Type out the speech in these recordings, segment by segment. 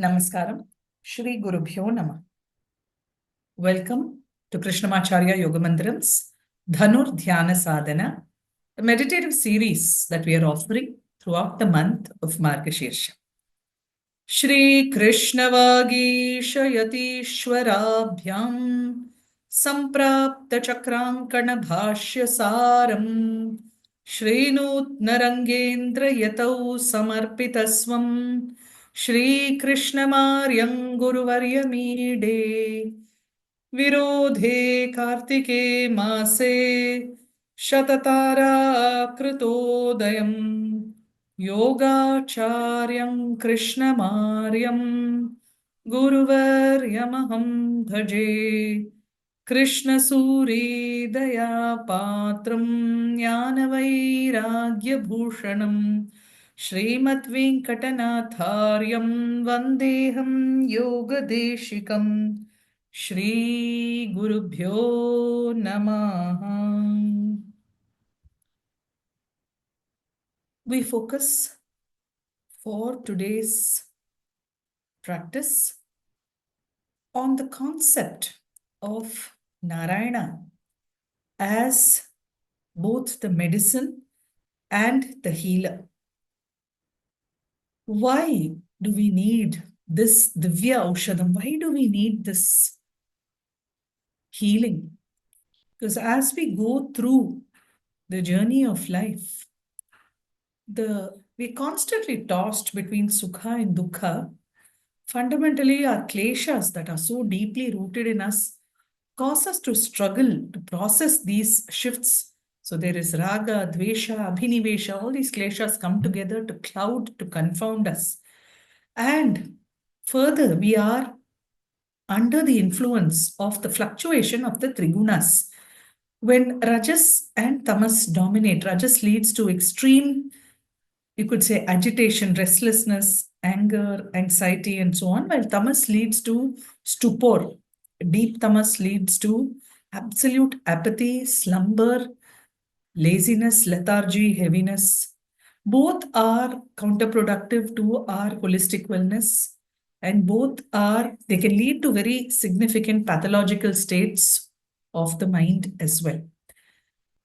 Namaskaram. Shri Gurubhyo Nama. Welcome to Krishnamacharya Yoga Mandiram's Dhanur Dhyana Sadhana, a meditative series that we are offering throughout the month of Margashirsha. Shri Krishna Vagisha Yatishwarabhyam Samprapta Chakrankana Bhashya Saram Shri Nutnarangendra Yatau Samarpitaswam Shri Krishnamaryam Guruvarya Meede Virodhe Kartike Mase Shatatara Krutodayam Yogacharyam Krishnamaryam Guruvaryamaham Bhaje Krishna Suri Daya Patram Jnana Vairagya Bhushanam Srimat Venkatanathāryam Vandeham Yoga Deshikam Shri Gurubhyo Namaha. We focus for today's practice on the concept of Narayana as both the medicine and the healer. Why do we need this Divya Aushadam? Why do we need this healing? Because as we go through the journey of life, we're constantly tossed between Sukha and Dukkha. Fundamentally, our kleshas that are so deeply rooted in us cause us to struggle to process these shifts. So there is raga, dvesha, abhinivesha, all these kleshas come together to cloud, to confound us. And further, we are under the influence of the fluctuation of the trigunas. When rajas and tamas dominate, rajas leads to extreme, you could say, agitation, restlessness, anger, anxiety, and so on, while tamas leads to stupor. Deep tamas leads to absolute apathy, slumber, laziness, lethargy, heaviness. Both are counterproductive to our holistic wellness, and they can lead to very significant pathological states of the mind as well.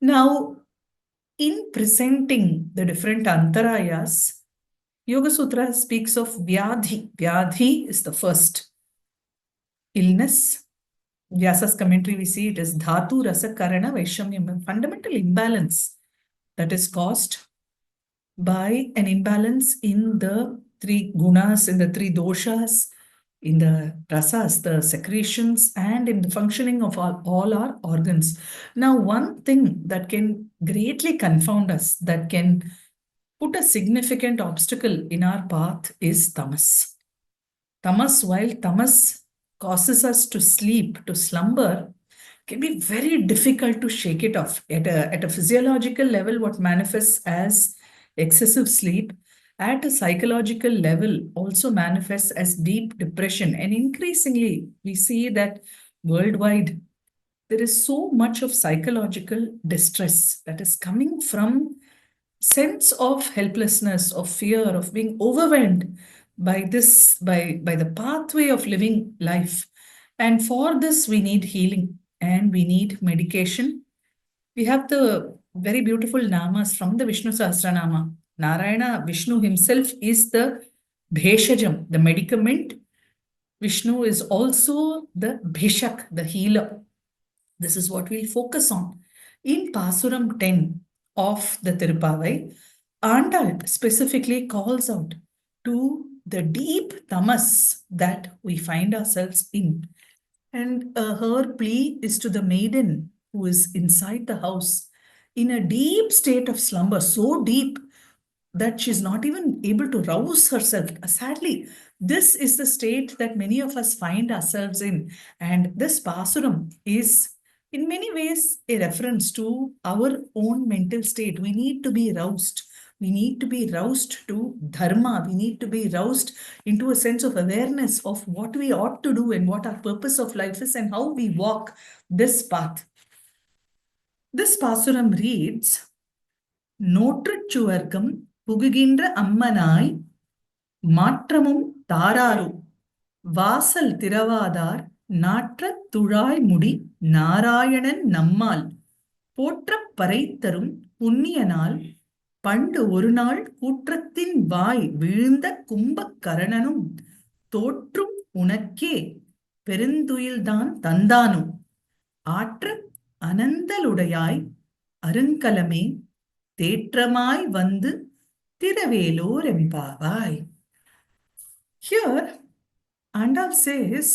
Now, in presenting the different antarayas, Yoga Sutra speaks of Vyadhi. Vyadhi is the first illness. Vyasa's commentary, we see it as Dhatu Rasa Karana Vaishamyam, fundamental imbalance that is caused by an imbalance in the three gunas, in the three doshas, in the rasas, the secretions, and in the functioning of all our organs. Now, one thing that can greatly confound us, that can put a significant obstacle in our path is tamas. While tamas causes us to sleep, to slumber, can be very difficult to shake it off. At a physiological level, what manifests as excessive sleep, at a psychological level, also manifests as deep depression. And increasingly, we see that worldwide, there is so much of psychological distress that is coming from sense of helplessness, of fear, of being overwhelmed by the pathway of living life. And for this, we need healing and we need medication. We have the very beautiful namas from the Vishnu Sahasranama. Narayana, Vishnu himself is the Bheshajam, the medicament. Vishnu is also the Bheshak, the healer. This is what we'll focus on. In Pasuram 10 of the Tirupavai, Andal specifically calls out to the deep tamas that we find ourselves in. And her plea is to the maiden who is inside the house in a deep state of slumber, so deep that she's not even able to rouse herself. Sadly, this is the state that many of us find ourselves in. And this Pasuram is in many ways a reference to our own mental state. We need to be roused. We need to be roused to dharma. We need to be roused into a sense of awareness of what we ought to do and what our purpose of life is and how we walk this path. This Pasuram reads, நோற்றுச்சுவர்க்கம் புகுகின்ற அம்மனாய் மாற்றமும் தாராரு வாசல் திறவாதார் நாற்றத் துழாய் முடி நாராயணன் நம்மால் போற்றப் பறைத்தரும் புண்ணிய நாள் பண்டு ஒரு நாள் கூற்றத்தின் வாய் வீழ்ந்த கும்பக் கரணனும் தோற்றும் உனக்கே பெருந்துயில்தான் தந்தானும் ஆற்ற அனந்தலுடையாய் அருங்கலமே தேற்றமாய் வந்து திரவேலோர் எம்பாவாய். Here, Andal says,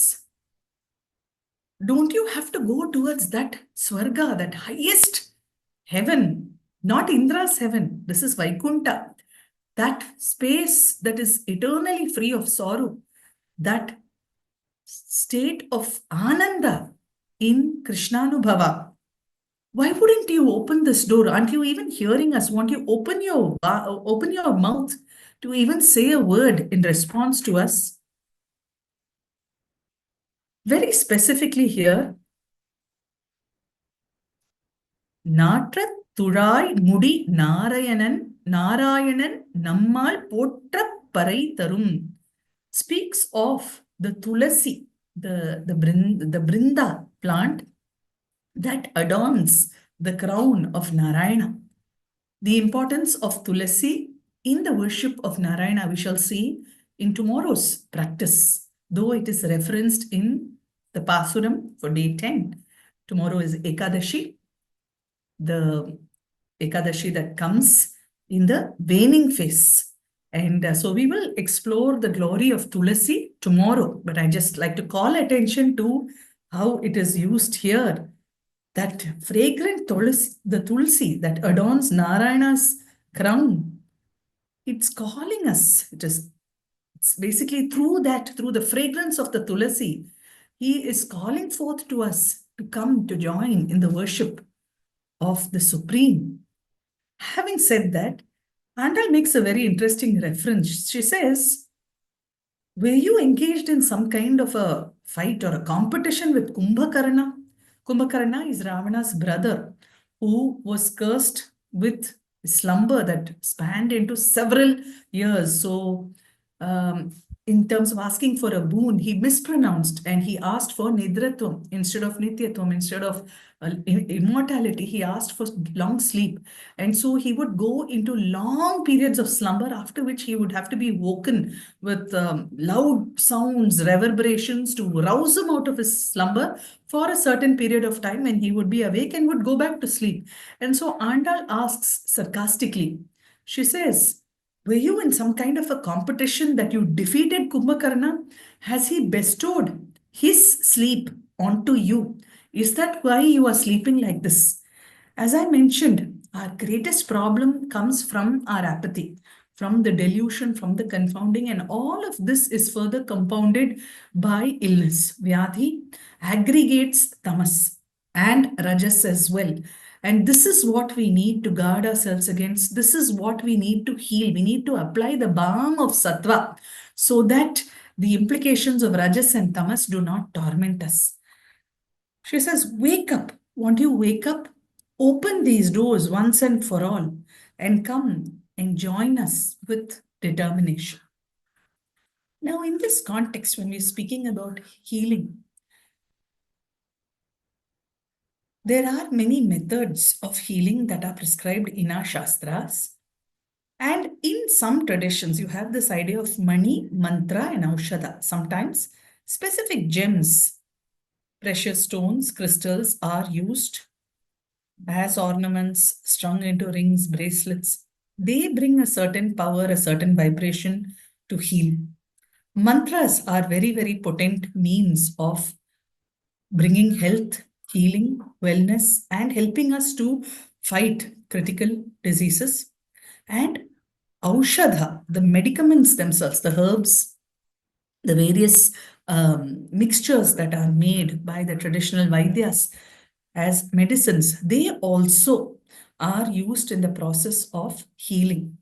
don't you have to go towards that Swarga, that highest heaven, not Indra's heaven, this is Vaikunta, that space that is eternally free of sorrow, that state of Ananda in Krishnanubhava. Why wouldn't you open this door? Aren't you even hearing us? Won't you open your mouth to even say a word in response to us? Very specifically here, நாற்றத் துழாய் முடி நாராயணன் நம்மால் போற்றப் பறை தரும் speaks of the tulasi, the brinda plant that adorns the crown of Narayana. The importance of tulasi in the worship of Narayana we shall see in tomorrow's practice, though it is referenced in the Pasuram for day 10. Tomorrow is Ekadashi, the Ekadashi that comes in the waning phase. And so we will explore the glory of Tulasi tomorrow. But I just like to call attention to how it is used here. That fragrant Tulasi, the Tulsi that adorns Narayana's crown, it's calling us. It's basically through the fragrance of the Tulasi, he is calling forth to us to come to join in the worship of the Supreme. Having said that, Andal makes a very interesting reference. She says, were you engaged in some kind of a fight or a competition with Kumbhakarna? Kumbhakarna is Ravana's brother who was cursed with slumber that spanned into several years. So, in terms of asking for a boon, he mispronounced and he asked for Nidratvam instead of Nityatvam, instead of immortality. He asked for long sleep. And so he would go into long periods of slumber, after which he would have to be woken with loud sounds, reverberations to rouse him out of his slumber for a certain period of time, and he would be awake and would go back to sleep. And so Andal asks sarcastically, she says, were you in some kind of a competition that you defeated Kumbhakarna? Has he bestowed his sleep onto you? Is that why you are sleeping like this? As I mentioned, our greatest problem comes from our apathy, from the delusion, from the confounding, and all of this is further compounded by illness. Vyadhi aggregates tamas and rajas as well. And this is what we need to guard ourselves against. This is what we need to heal. We need to apply the balm of sattva so that the implications of rajas and tamas do not torment us. She says, wake up. Won't you wake up? Open these doors once and for all and come and join us with determination. Now, in this context, when we're speaking about healing, there are many methods of healing that are prescribed in our Shastras. And in some traditions, you have this idea of mani, mantra, and aushadha. Sometimes specific gems, precious stones, crystals are used as ornaments, strung into rings, bracelets. They bring a certain power, a certain vibration to heal. Mantras are very, very potent means of bringing health, healing, wellness, and helping us to fight critical diseases. And aushadha, the medicaments themselves, the herbs, the various mixtures that are made by the traditional Vaidyas as medicines, they also are used in the process of healing.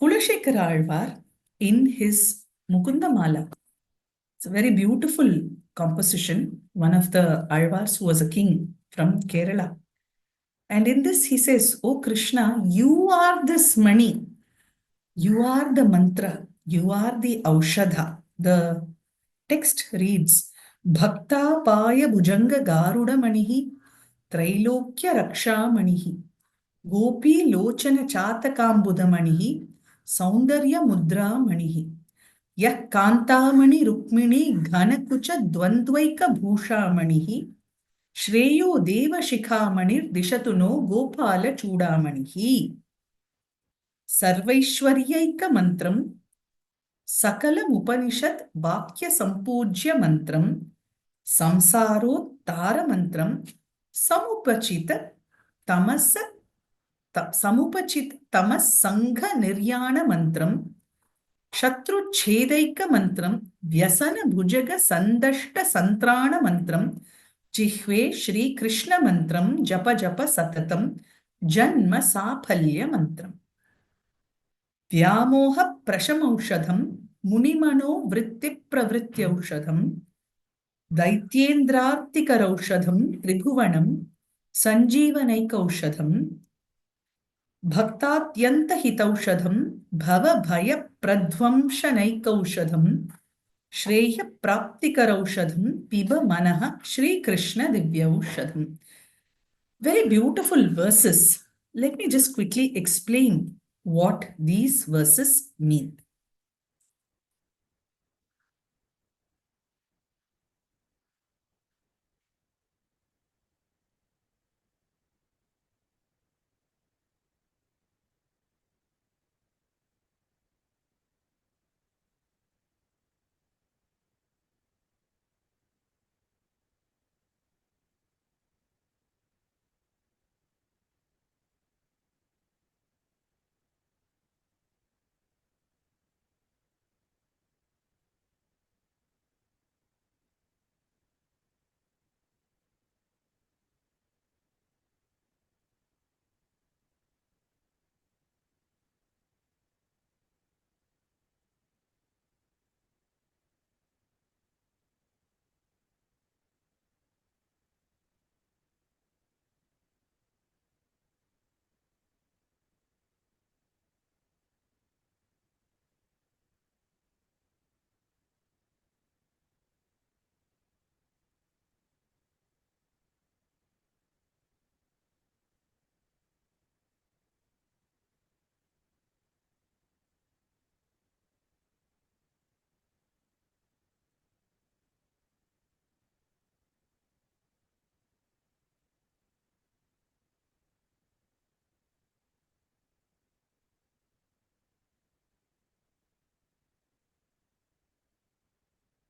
Kulashekara Alvar, in his Mukundamala, it's a very beautiful composition, one of the Alvars who was a king from Kerala. And in this he says, oh Krishna, you are this mani, you are the mantra, you are the aushadha, the Text reads, Bhakta Paya Bhujanga Garuda Manihi Trailokya Raksha Manihi Gopi Lochana Chatakambudha Manihi Saundarya Mudra Manihi Yah Kantamani Rukmini Ghanakucha Dvandvaika Bhusha Manihi Shreyo Deva Shikhamanir Dishatuno Gopala Chudamanihi Sarvaishwaryaika Mantram Sakalam Upanishad Vakya Sampujya Mantram Samsaro Mantram Samupachita Tamasa Samupachit Tamas Sangha Niryana Mantram Shatru Chedaika Mantram Vyasana Bhujaga Sandashta Santrana Mantram Jihve Shri Krishna Mantram Japa Japa Satatam Janma Saphalya Mantram Vyamoha Prashamaushadham Munimano Vritti Pravrityaushadham Daityendrartikaraushadham Tribhuvanam Sanjeevanaikaushadham Bhaktatyantahitaushadham Bhava Bhaya Pradvamshanaikaushadham Shreya Praptikaraushadham Piba Manaha Shri Krishna Divyaushadham. Very beautiful verses. Let me just quickly explain what these verses mean.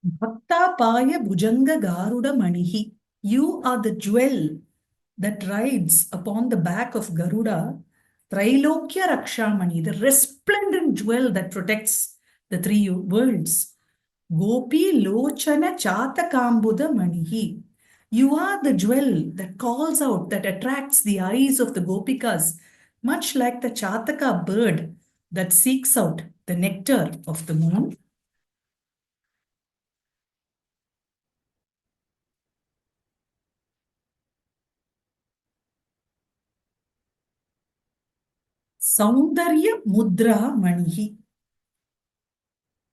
Bhakta Paya Bhujanga Garuda Manihi. You are the jewel that rides upon the back of Garuda. Trailokya Rakshamani, the resplendent jewel that protects the three worlds. Gopi Lochana Chatakambuda Manihi. You are the jewel that calls out, that attracts the eyes of the Gopikas, much like the Chataka bird that seeks out the nectar of the moon. Saundarya Mudra Manihi.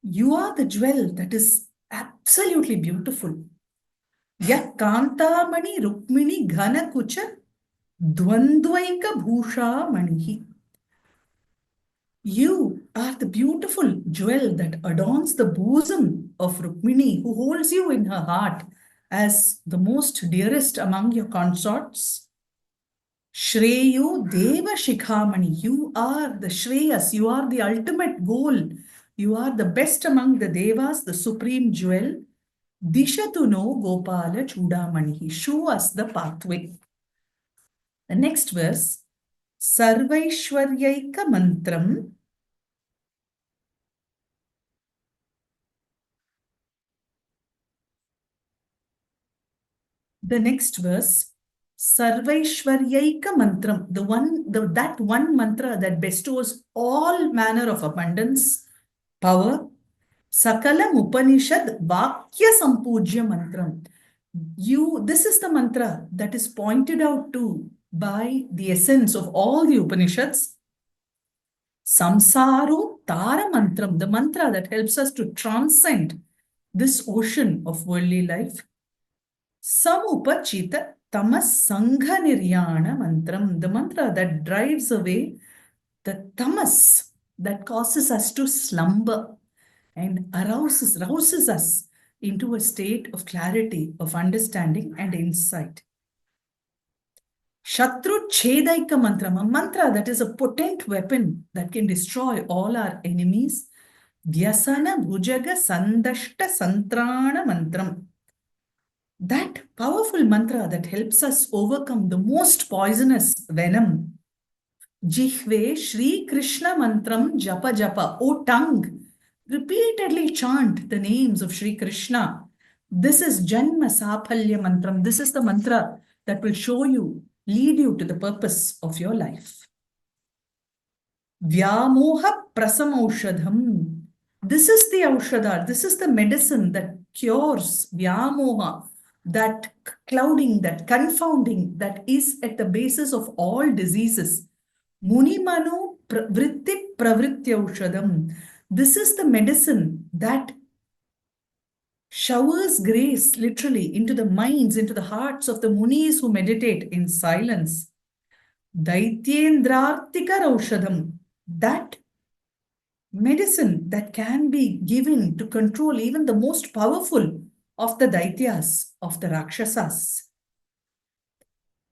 You are the jewel that is absolutely beautiful. Yah Kantamani Rukmini Ghana Kucha Dvandvaika Bhusha Manihi. You are the beautiful jewel that adorns the bosom of Rukmini, who holds you in her heart as the most dearest among your consorts. Shreyo Deva Shikhamani, you are the Shreyas, you are the ultimate goal. You are the best among the Devas, the supreme jewel. Dishatu no Gopala Chudamani, show us the pathway. The next verse, Sarvaishwaryaika Mantram. The next verse, Sarvaishwaryaika Mantram, that one mantra that bestows all manner of abundance, power. Sakalam Upanishad Vakya Sampujya Mantram. This is the mantra that is pointed out to by the essence of all the Upanishads. Samsaro Tara Mantram, the mantra that helps us to transcend this ocean of worldly life. Samupachita tamas sangha niryana mantram, the mantra that drives away the tamas that causes us to slumber and rouses us into a state of clarity, of understanding and insight. Shatru Chedaika Mantram, a mantra that is a potent weapon that can destroy all our enemies. Vyasana Bhujaga Sandashta Santrana Mantram. That powerful mantra that helps us overcome the most poisonous venom. Jihve Shri Krishna Mantram Japa Japa. O tongue, repeatedly chant the names of Shri Krishna. This is Janma Sapalya Mantram. This is the mantra that will show you, lead you to the purpose of your life. Vyamoha Prasamaushadham. This is the Aushadha. This is the medicine that cures Vyamoha, that clouding, that confounding that is at the basis of all diseases. Munimanu Vritti Pravrityaushadam. This is the medicine that showers grace literally into the minds, into the hearts of the munis who meditate in silence. Daityendrartika Raushadam. That medicine that can be given to control even the most powerful of the Daityas, of the Rakshasas.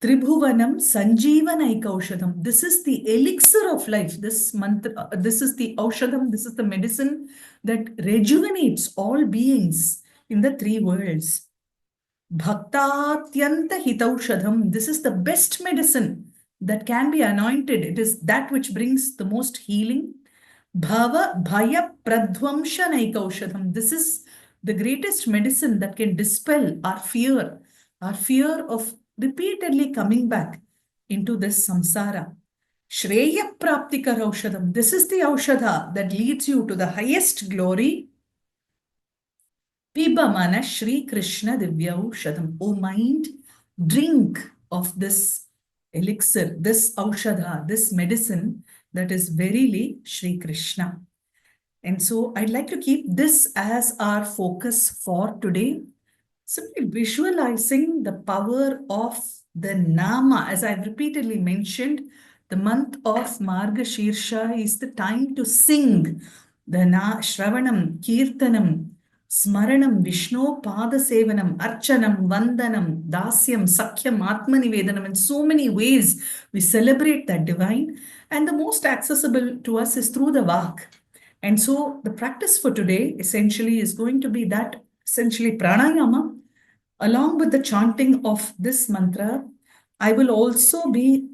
Tribhuvanam Sanjeevanaika Aushadam. This is the elixir of life. This mantra, this is the Aushadam, this is the medicine that rejuvenates all beings in the three worlds. Bhaktatyanta Hitaushadam. This is the best medicine that can be anointed. It is that which brings the most healing. Bhava Bhaya Pradvamshanaika Aushadam. This is the greatest medicine that can dispel our fear of repeatedly coming back into this samsara. Shreya Praptika Aushadam. This is the Aushadha that leads you to the highest glory. Piba Mana Shri Krishna Divya Aushadam. O mind, drink of this elixir, this Aushadha, this medicine that is verily Shri Krishna. And so I'd like to keep this as our focus for today. Simply visualizing the power of the Nama. As I've repeatedly mentioned, the month of Margashirsha is the time to sing the Shravanam, Kirtanam, Smaranam, Vishnu, Padasevanam, Archanam, Vandanam, Dasyam, Sakhyam, Atmanivedanam. In so many ways, we celebrate that divine. And the most accessible to us is through the Vak. And so the practice for today essentially is going to be that, essentially pranayama. Along with the chanting of this mantra, I will also be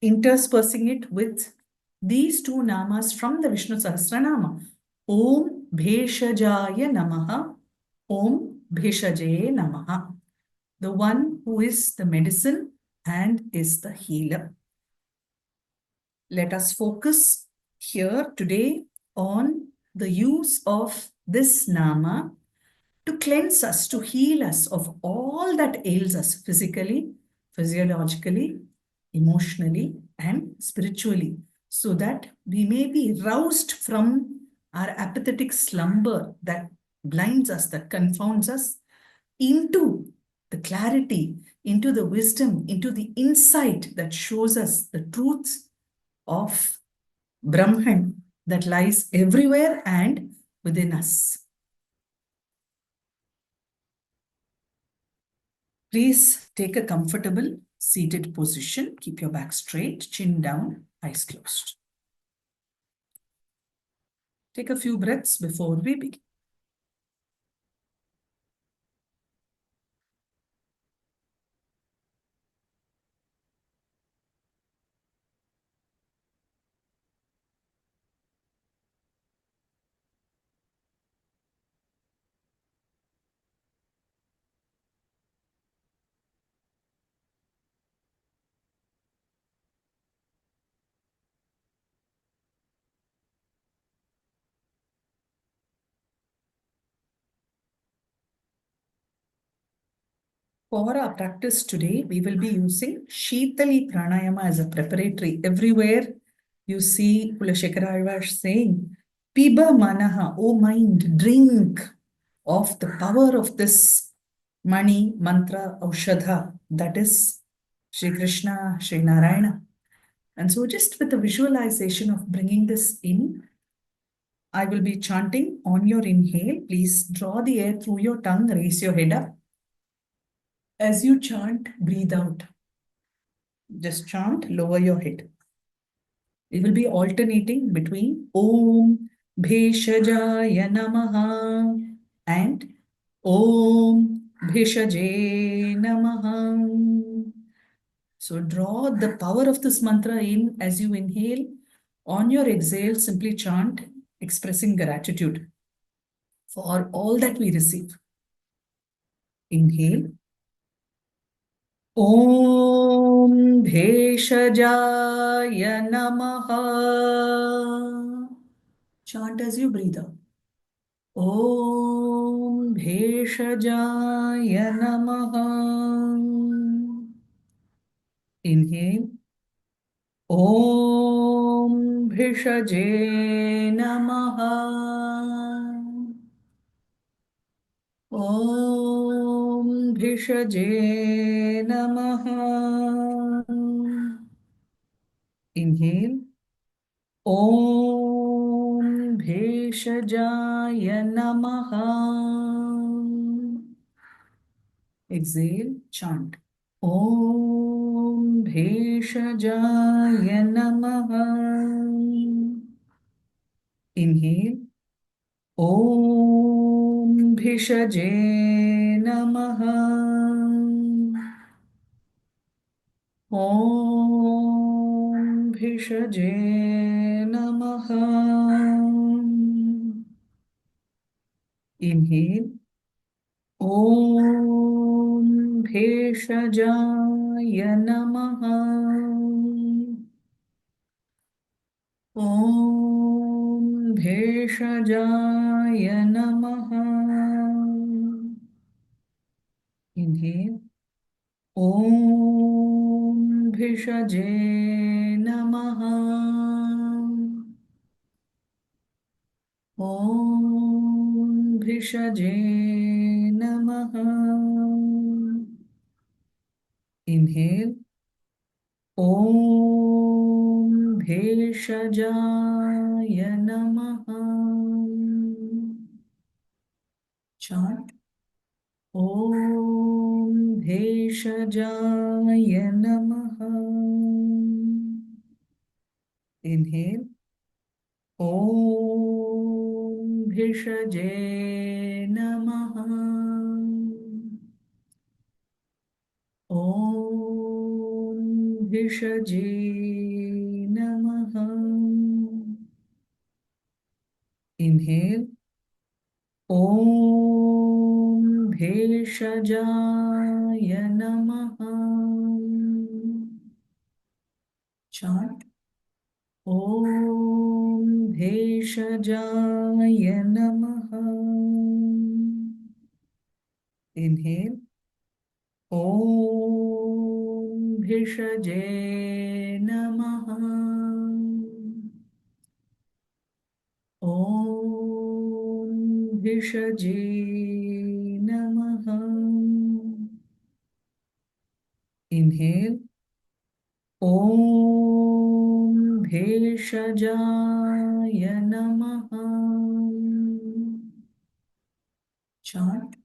interspersing it with these two namas from the Vishnu Sahasranama. Om Bheshajaya Namaha, Om Bheshajaye Namaha. The one who is the medicine and is the healer. Let us focus here today on the use of this nama to cleanse us, to heal us of all that ails us physically, physiologically, emotionally, and spiritually, so that we may be roused from our apathetic slumber that blinds us, that confounds us, into the clarity, into the wisdom, into the insight that shows us the truth of Brahman that lies everywhere and within us. Please take a comfortable seated position. Keep your back straight, chin down, eyes closed. Take a few breaths before we begin. For our practice today, we will be using Shitali Pranayama as a preparatory. Everywhere you see Kulashekara saying, Piba Manaha, O mind, drink of the power of this Mani Mantra Aushadha, that is Sri Krishna, Sri Narayana. And so, just with the visualization of bringing this in, I will be chanting on your inhale. Please draw the air through your tongue, raise your head up. As you chant, breathe out. Just chant, lower your head. We will be alternating between Om Bheshajaya Namaha and Om Bheshaje Namaha. So draw the power of this mantra in as you inhale. On your exhale, simply chant, expressing gratitude for all that we receive. Inhale. Om Bheshajaya Namaha. Chant as you breathe out. Om Bheshajaya Namaha. Inhale. Om Bhishaje Namaha. Om Bhishaje Namaha. Inhale. Om Bheshajaya Namaha. Exhale, chant. Om Bheshajaya Namaha. Inhale. Om Bhishaje Namaha. Om Bhishaje Namaha. Inhale. Om Bheshajaya Namaha. Om Bheshajaya Namaha. Inhale. Om Bhishaje Namaha. Om Bhishaje Namaha. Inhale. Om Bheshajaya Namaha. Chant. Om Bheshajaya Namaha. Inhale. Om Bhishaje Namaha. Om Bhishaje Namaha. Inhale. Om Bheshajaya Namaha. Chant. Om Bheshajaya Namaha. Inhale. Om Bhishaje Namaha. Om Bhishaje Namaha. Inhale. Om Bheshajaya Namaha. Chant.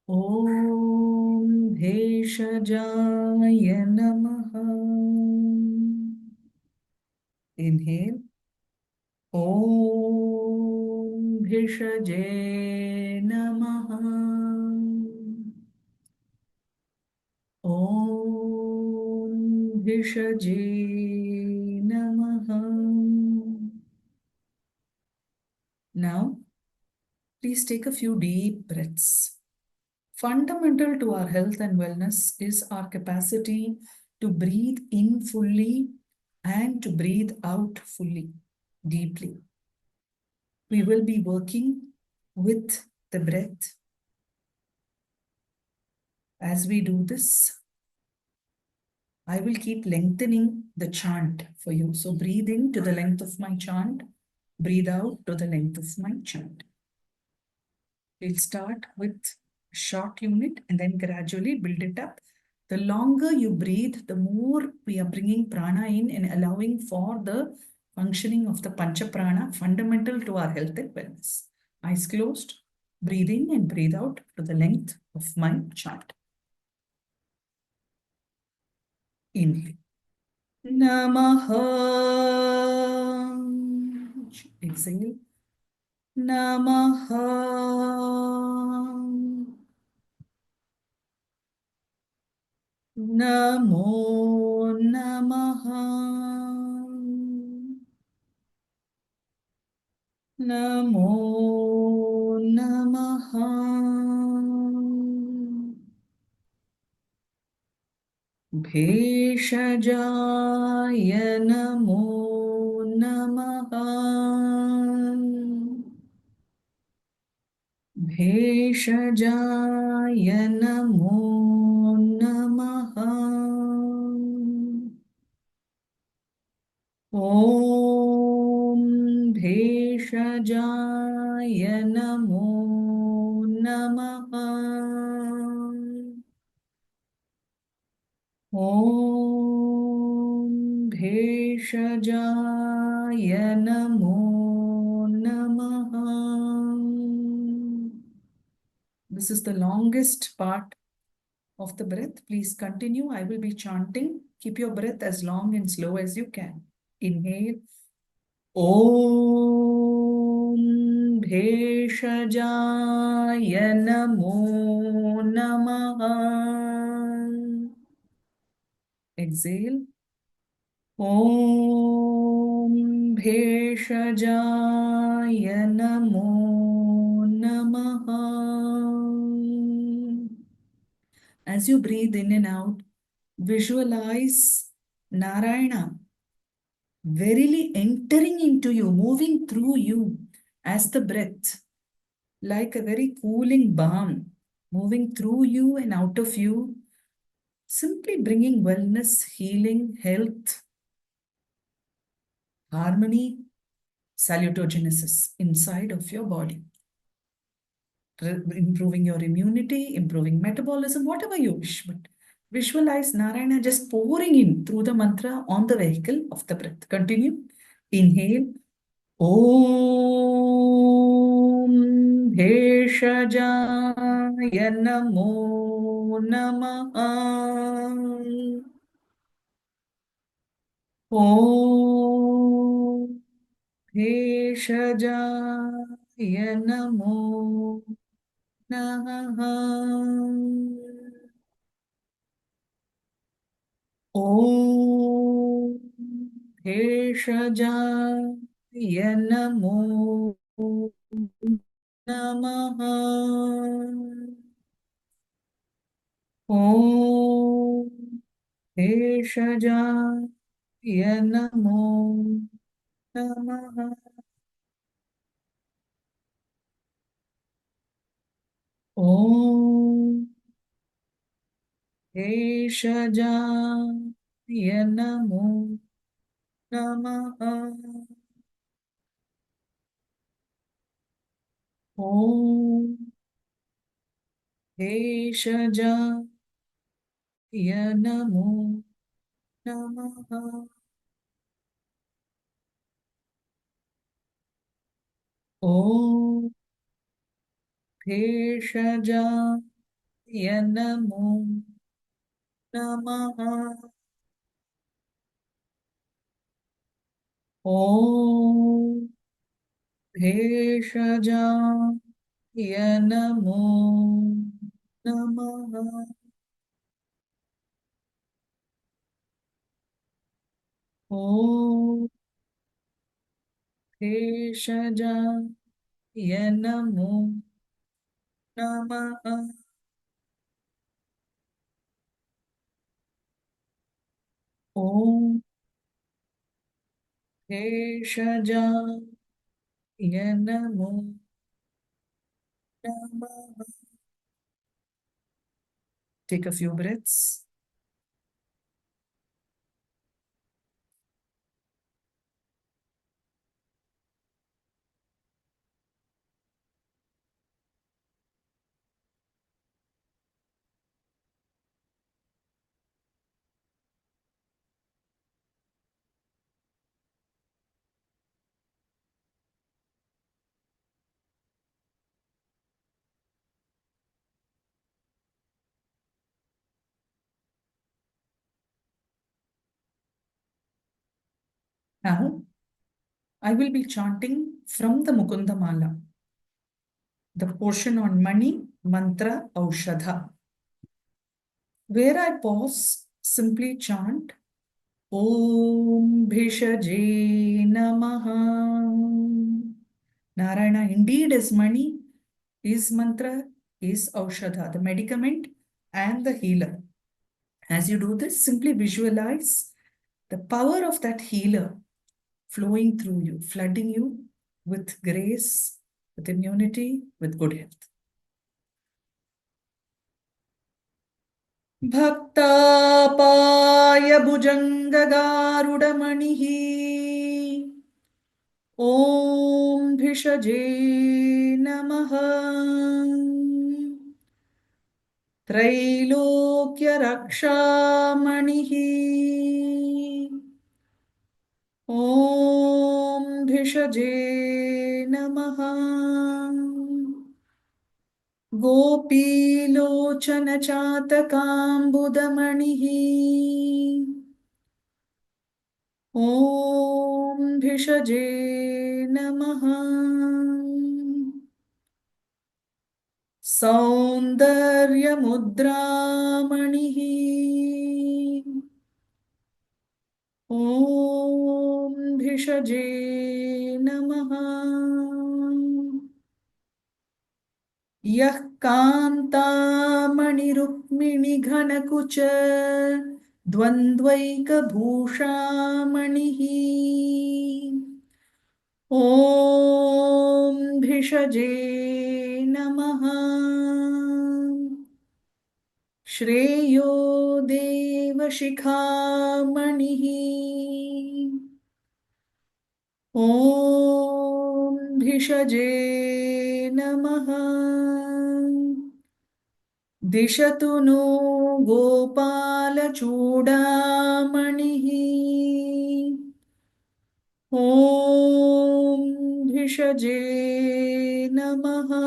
Om Bheshajaya Namaha. Inhale. Om Bhishaje Namaha. Om Bhishaje Namaha. Now, please take a few deep breaths. Fundamental to our health and wellness is our capacity to breathe in fully and to breathe out fully, deeply. We will be working with the breath. As we do this, I will keep lengthening the chant for you. So breathe in to the length of my chant, breathe out to the length of my chant. We'll start with short unit and then gradually build it up. The longer you breathe, the more we are bringing prana in and allowing for the functioning of the pancha prana, fundamental to our health and wellness. Eyes closed, breathe in and breathe out to the length of my chant. Inhale. Namaha. Exhale. Namaha. Namo Namaha. Namo Namaha. भेषजाय नमो नमः भेषजाय नमो नमः ॐ भेषजाय नमो नमः ॐ भेषजाय नमो नमः. This is the longest part of the breath. Please continue. I will be chanting. Keep your breath as long and slow as you can. Inhale. ॐ भेषजाय नमो नमः. Exhale. ॐ भेषजाय नमो नमः. As you breathe in and out, visualize Narayana verily entering into you, moving through you as the breath, like a very cooling balm, moving through you and out of you, simply bringing wellness, healing, health, harmony, salutogenesis inside of your body, improving your immunity, improving metabolism, whatever you wish. But visualize Narayana just pouring in through the mantra on the vehicle of the breath. Continue. Inhale. ॐ भेषजाय नमो नमः. ॐ भेषजाय नमो नमः. ॐ भेषजाय नमो नमः. ॐ भेषजाय नमो नमः. ॐ भेषजाय नमो नमः. ॐ भेषजाय नमो नमः. ॐ भेषजाय नमो नमः. ॐ भेषजाय नमो नमः. ॐ भेषजाय नमो नमः. ॐ भेषजाय नमो नमः. Take a few breaths. Now, I will be chanting from the Mukundamala, the portion on money, mantra, aushadha. Where I pause, simply chant Om Bhishaje Namaha. Narayana indeed is money, is mantra, is aushadha, the medicament and the healer. As you do this, simply visualize the power of that healer flowing through you, flooding you with grace, with immunity, with good health. Bhaktaapaya bhujangagarudamanih Om Bhishaje Namaha Trailokya Rakshamanihi Om Bhishaje Namaha Gopilochana Chatakambudamanihi Om Bhishaje Namaha Saundarya Mudramanihi Om Bhishaje Namaha Yah Kantamani Rukmini Ghanakucha Dvandvaika Bhushamanihi Om Bhishaje Namaha Shreyo Deva Shikhamanihi Om Bhishaje Namaha Dishatu no Gopala Chudamanihi Om Bhishaje Namaha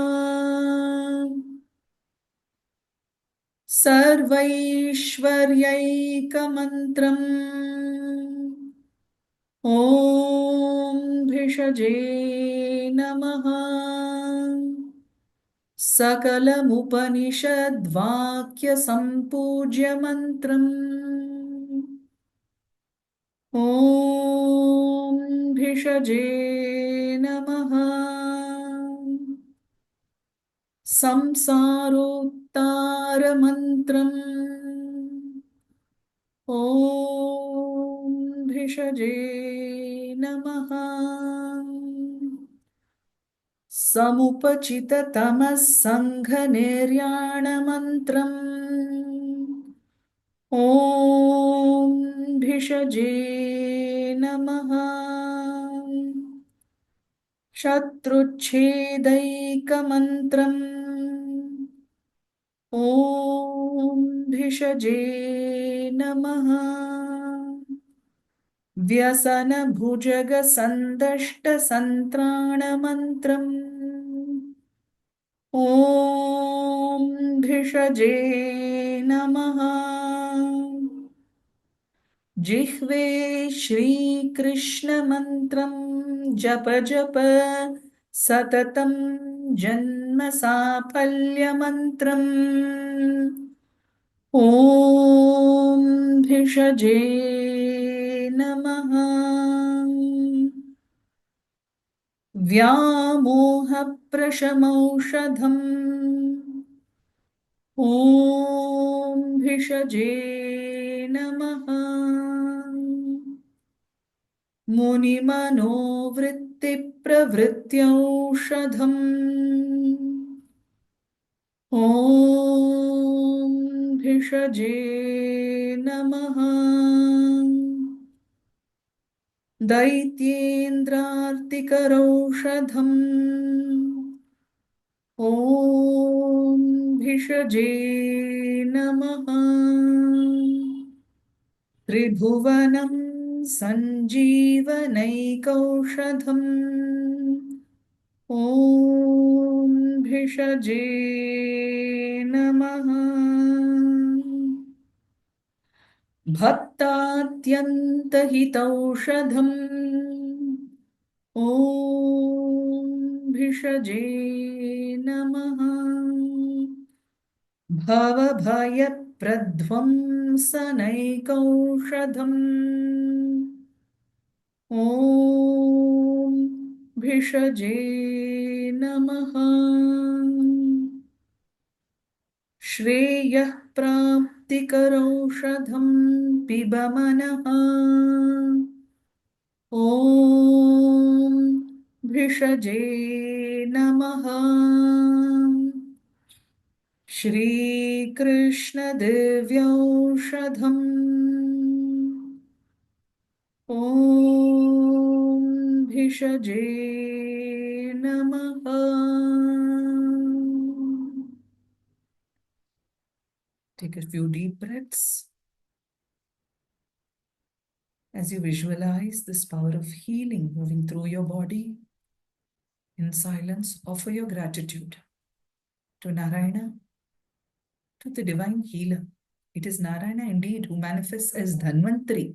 Sarvaishwaryaikamantram Om Bhishaje Namaha Sakalamupanishadvakya Sampujya Mantram Om Bhishaje Namaha Samsarottara Mantram Om Bhishaje Namaha Samupachita Tamas Sangha Niryana Mantram Om Bhishaje Namaha Shatruchhedaika Om Bhishaje Namaha Vyasana Bhujaga Sandashta Santrana Mantram Om Bhishaje Namaha Jihve Shri Krishna Mantram Japa Japa Satatam Janma Safalya Mantram Om Bhishaje Namaha Vyamoha Prashamaushadham Om Bhishaje Namaha Muni Manovritti Pravrityaushadham Om Bhishaje Namaha Daityendrartikaraushadham Om Bhishaje Namaha Tribhuvanam Sanjeevanaikaushadham Om Bhishaje Namaha भक्तात्यन्तहितौषधम् ॐ भिषजे नमः भवभयप्रध्वंसनैकौषधम् ॐ भिषजे नमः श्रेयः प्राप्तिकरौषधं पिब मनः ॐ भिषजे नमः श्रीकृष्णदिव्यौषधम् ॐ भिषजे नमः Take a few deep breaths as you visualize this power of healing moving through your body. In silence, offer your gratitude to Narayana, to the divine healer. It is Narayana indeed who manifests as Dhanvantri.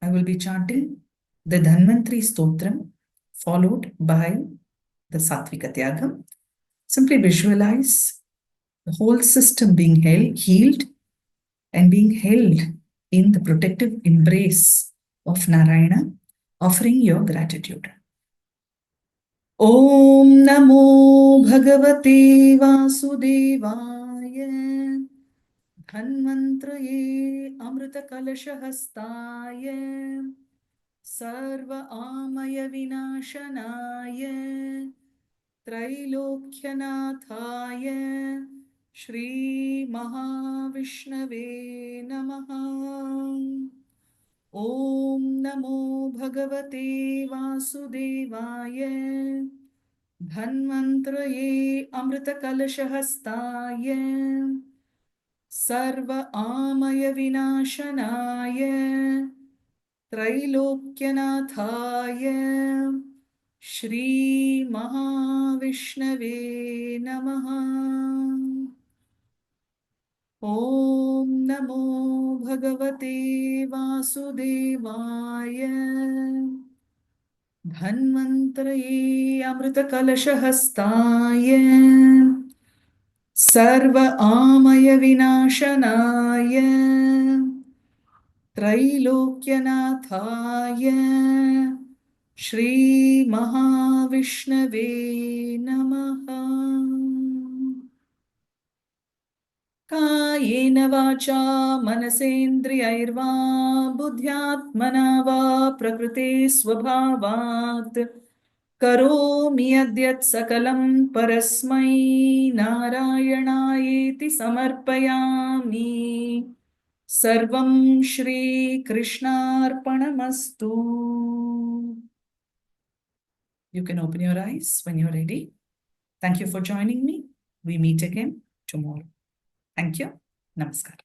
I will be chanting the Dhanvantri Stotram followed by the Satvika Tyagam. Simply visualize the whole system being healed and being held in the protective embrace of Narayana, offering your gratitude. Om Namo Bhagavate Vasudevaya Dhanvantraye Amrita Kalashahastaya Sarva Amaya Vinashanaya Trailokhyanathaya Shri Mahavishnave Namaha Om Namo Bhagavate Vasudevaya Dhanvantraye Amrita Kalashahastaya Sarva Amaya Vinashanaya Trailokhyanathaya Shri Mahavishnave Namaha Om Namo Bhagavate Vasudevaya Dhanvantraye Amrita Kalashahastaya Sarva Amaya Vinashanaya Trailokhyanathaya Shri Mahavishnave Namaha कायेन वाचा मनसेन्द्रियैर्वा बुद्ध्यात्मना वा प्रकृते स्वभावात् करोमि यद्यत् सकलं परस्मै नारायणायेति समर्पयामि सर्वं श्रीकृष्णार्पणमस्तु. You can open your eyes when you're ready. Thank you for joining me. We meet again tomorrow. Thank you. Namaskar.